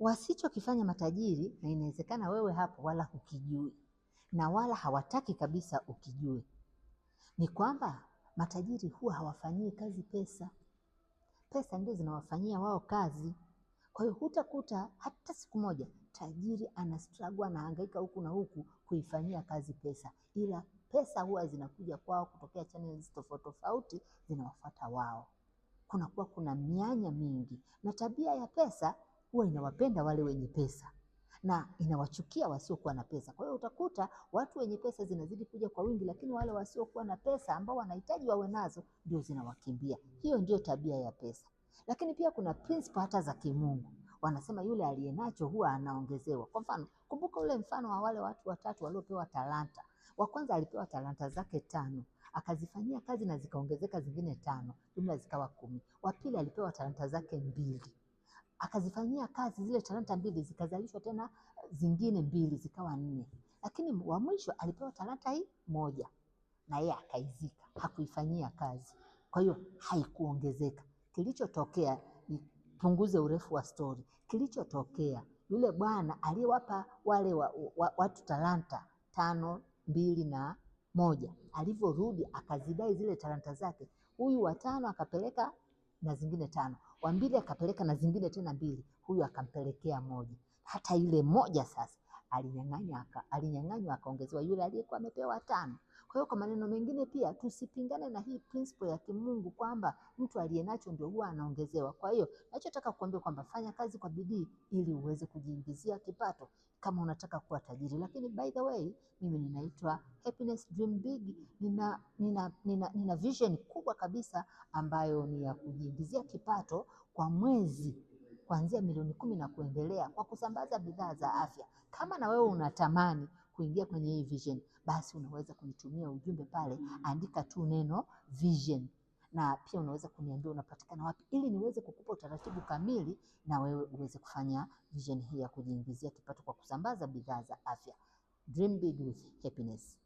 Wasichokifanya matajiri, na inawezekana wewe hapo wala hukijui na wala hawataki kabisa ukijue, ni kwamba matajiri huwa hawafanyii kazi pesa. Pesa ndio zinawafanyia wao kazi. Kwa hiyo hutakuta hata siku moja tajiri ana struggle, anahangaika huku na huku kuifanyia kazi pesa, ila pesa huwa zinakuja kwao kutokea channels tofauti tofauti, zinawafuata wao. Kunakuwa kuna mianya mingi, na tabia ya pesa huwa inawapenda wale wenye pesa na inawachukia wasiokuwa na pesa. Kwa hiyo utakuta watu wenye pesa zinazidi kuja kwa wingi, lakini wale wasiokuwa na pesa ambao wanahitaji wawe nazo ndio zinawakimbia. Hiyo ndio tabia ya pesa. Lakini pia kuna principle hata za kimungu. Wanasema yule aliyenacho huwa anaongezewa. Kwa mfano, kumbuka ule mfano wa wale watu watatu waliopewa talanta. Wa kwanza alipewa talanta zake 5, akazifanyia kazi na zikaongezeka zingine 5, jumla zikawa 10. Wa pili alipewa talanta zake 2, akazifanyia kazi zile talanta 2 zikazalishwa tena zingine 2 zikawa 4. Lakini wa mwisho alipewa talanta hii 1 na yeye akaizika, hakuifanyia kazi. Kwa hiyo haikuongezeka. Kilichotokea, nipunguze urefu wa story. Kilichotokea, yule bwana aliyewapa wale watu talanta 5, 2 na 1, alivyorudi akazidai zile talanta zake, huyu wa 5 akapeleka na zingine 5, wa 2 akapeleka na zingine tena 2, huyu akampelekea 1. Hata ile 1 sasa alinyang'anywa akaongezewa yule aliyekuwa amepewa 5. Kwa hiyo kwa maneno mengine pia tusipingane na hii principle ya kimungu kwamba mtu aliyenacho ndio huwa anaongezewa. Kwa hiyo nachotaka kukuambia kwamba fanya kazi kwa bidii ili uweze kujiingizia kipato kama unataka kuwa tajiri. Lakini by the way, mimi ninaitwa Happiness Dream Big. Nina vision kubwa kabisa ambayo ni ya kujiingizia kipato kwa mwezi kuanzia milioni 10 na kuendelea kwa kusambaza bidhaa za afya. Kama na wewe unatamani kuingia kwenye hii vision, basi unaweza kunitumia ujumbe pale, andika tu neno vision, na pia unaweza kuniambia unapatikana wapi ili niweze kukupa utaratibu kamili na wewe uweze kufanya vision hii ya kujiingizia kipato kwa kusambaza bidhaa za afya. Dream big with happiness.